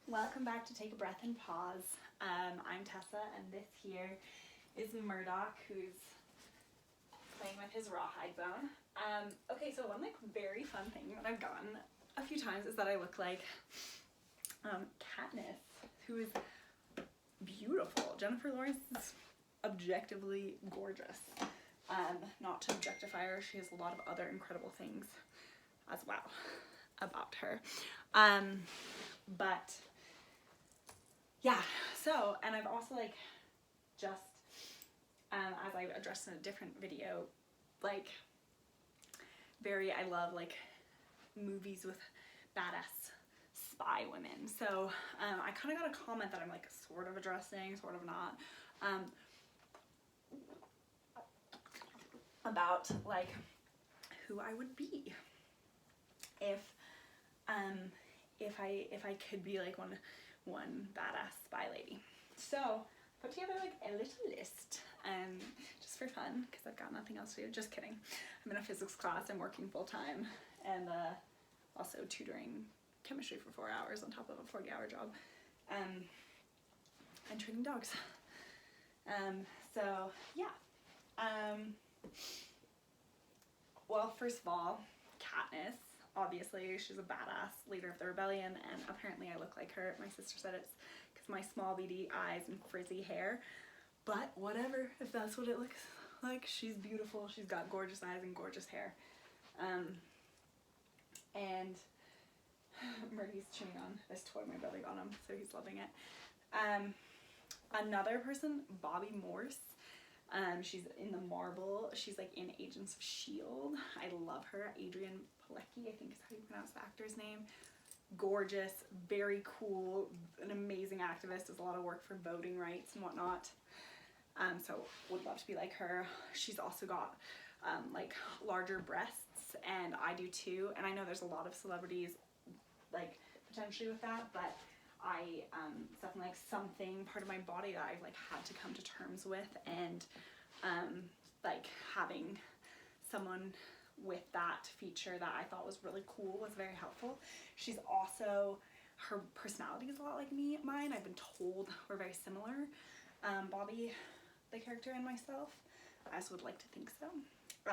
Welcome back to Take a Breath and Pause. I'm Tessa, and this here is Murdoch, who's playing with his rawhide bone. Okay, so one very fun thing that I've done a few times is that I look like Katniss, who is beautiful. Jennifer Lawrence is objectively gorgeous. Not to objectify her, she has a lot of other incredible things as well about her. But yeah, so, and I've also just, as I addressed in a different video, I love movies with badass spy women. So I kind of got a comment that I'm sort of addressing, sort of not, about who I would be if I could be one badass spy lady. So put together a little list, just for fun, because I've got nothing else to do. Just kidding. I'm in a physics class, I'm working full time, and also tutoring chemistry for 4 hours on top of a 40-hour job, and training dogs. So yeah. Well, first of all, Katniss. Obviously, she's a badass leader of the rebellion, and apparently I look like her. My sister said it's because my small beady eyes and frizzy hair, but whatever, if that's what it looks like. She's beautiful. She's got gorgeous eyes and gorgeous hair. And Murdy's chewing on this toy my brother got him, so he's loving it. Another person, Bobby Morse. She's in the Marvel. She's in Agents of S.H.I.E.L.D. I love her. Adrian Palicki, I think is how you pronounce the actor's name. Gorgeous, very cool, an amazing activist, does a lot of work for voting rights and whatnot. So would love to be like her. She's also got larger breasts, and I do too. And I know there's a lot of celebrities potentially with that, but it's definitely something, part of my body that I've had to come to terms with, and having someone with that feature that I thought was really cool was very helpful. She's also, her personality is a lot like mine. I've been told we're very similar, Bobby, the character, and myself. I also would like to think so.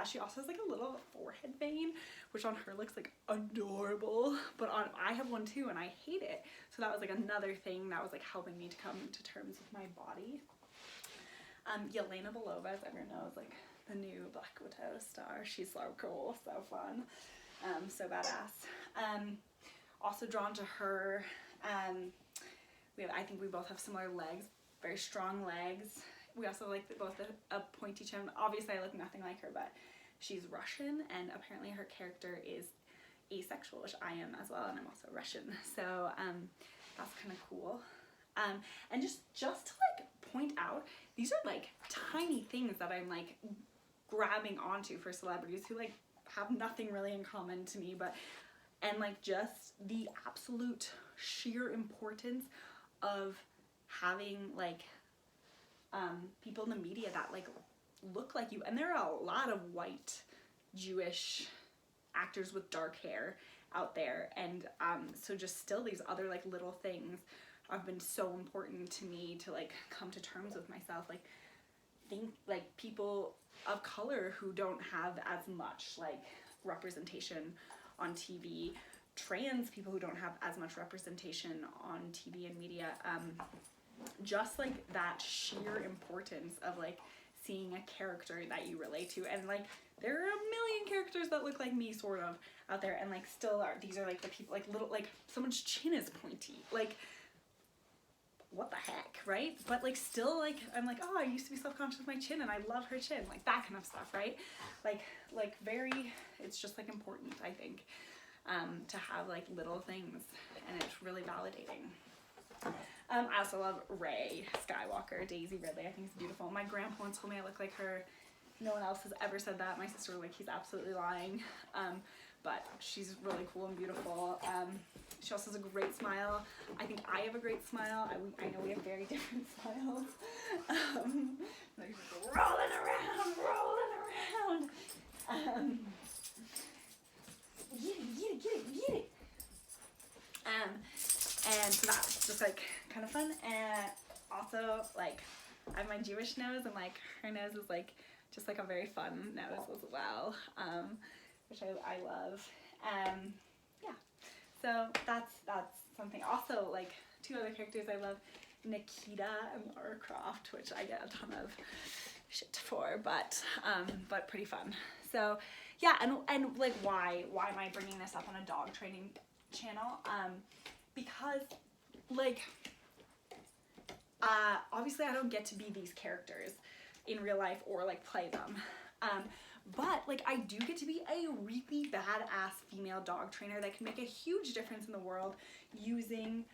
She also has a little forehead vein, which on her looks adorable, but I have one too, and I hate it. So that was another thing that was helping me to come to terms with my body. Yelena Belova, as everyone knows, the new Black Widow star. She's so cool, so fun, so badass. Also drawn to her. I think we both have similar legs, very strong legs. We also both a pointy chin. Obviously I look nothing like her, but she's Russian, and apparently her character is asexual, which I am as well, and I'm also Russian. So that's kind of cool. And just to point out, these are tiny things that I'm grabbing onto for celebrities who have nothing really in common to me, and just the absolute sheer importance of having people in the media that look like you. And there are a lot of white Jewish actors with dark hair out there, and so just still these other little things have been so important to me to come to terms with myself. Think people of color who don't have as much representation on TV, trans people who don't have as much representation on TV and media, just that sheer importance of seeing a character that you relate to. And there are a million characters that look like me sort of out there, and still are, these are the people little, someone's chin is pointy, what the heck, right? But still I'm oh, I used to be self-conscious with my chin, and I love her chin, that kind of stuff, right? Very, it's just important, I think, to have little things, and it's really validating. I also love Rey Skywalker, Daisy Ridley. I think it's beautiful. My grandpa once told me I look like her. No one else has ever said that. My sister was he's absolutely lying. But she's really cool and beautiful. She also has a great smile. I think I have a great smile. I know we have very different smiles. Rolling around. Get it. And So that's just like kind of fun. And also like I have my Jewish nose, and like her nose is like just like a very fun nose as well, which I love. Yeah, so that's something. Also, like two other characters I love, Nikita and Lara Croft, which I get a ton of shit for, but pretty fun. So yeah, and like why am I bringing this up on a dog training channel? Because like obviously I don't get to be these characters in real life or like play them. But like I do get to be a really badass female dog trainer that can make a huge difference in the world using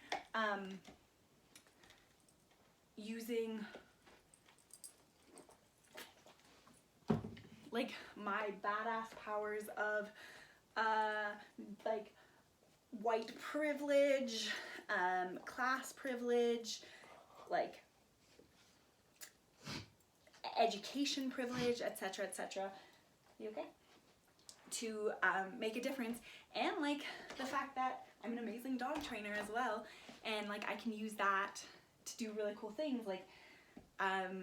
like my badass powers of like white privilege, class privilege, like education privilege, etc., etc. You okay? To make a difference, and like the fact that I'm an amazing dog trainer as well, and like I can use that to do really cool things. Like I'm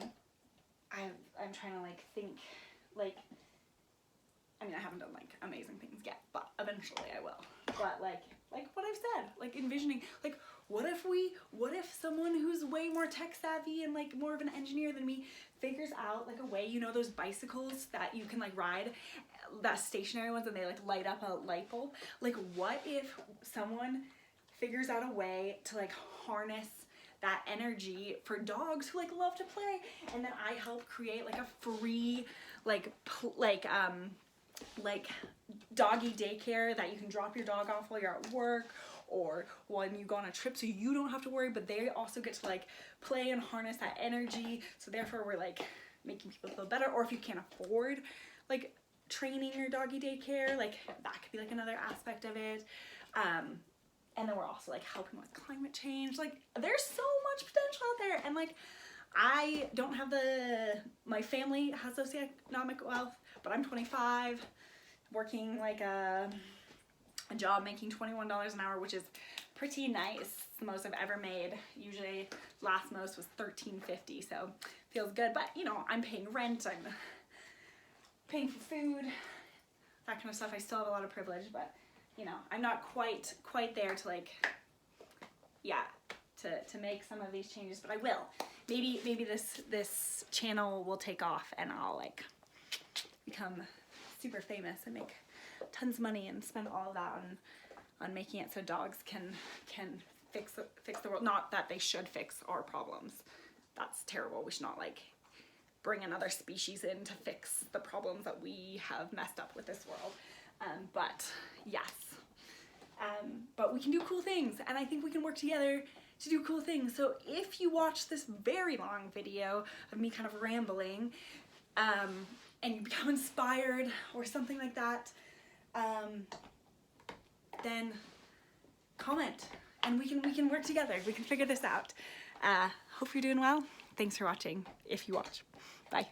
trying to like think, like I mean I haven't done like amazing things yet, but eventually I will. But like what I've said, like envisioning, like what if someone who's way more tech savvy and like more of an engineer than me figures out like a way, you know those bicycles that you can like ride, that stationary ones, and they like light up a light bulb? Like what if someone figures out a way to like harness that energy for dogs who like love to play, and then I help create like a free like doggy daycare that you can drop your dog off while you're at work, or when you go on a trip, so you don't have to worry, but they also get to like play and harness that energy, so therefore we're like making people feel better. Or if you can't afford like training your doggy daycare, like that could be like another aspect of it. And then we're also like helping with climate change. Like there's so much potential out there, and like I don't have my family has socioeconomic wealth, but I'm 25, working like a job making $21 an hour, which is pretty nice. It's the most I've ever made. Usually last most was $13.50, so feels good. But you know, I'm paying rent, I'm paying for food, that kind of stuff. I still have a lot of privilege, but you know, I'm not quite there to like, yeah, to make some of these changes, but I will. Maybe this channel will take off, and I'll like become super famous and make tons of money and spend all of that on making it so dogs can fix the world. Not that they should fix our problems. That's terrible. We should not like bring another species in to fix the problems that we have messed up with this world. But yes, but we can do cool things, and I think we can work together to do cool things. So if you watch this very long video of me kind of rambling, and you become inspired or something like that, then comment, and we can work together. We can figure this out. Hope you're doing well. Thanks for watching, if you watch. Bye.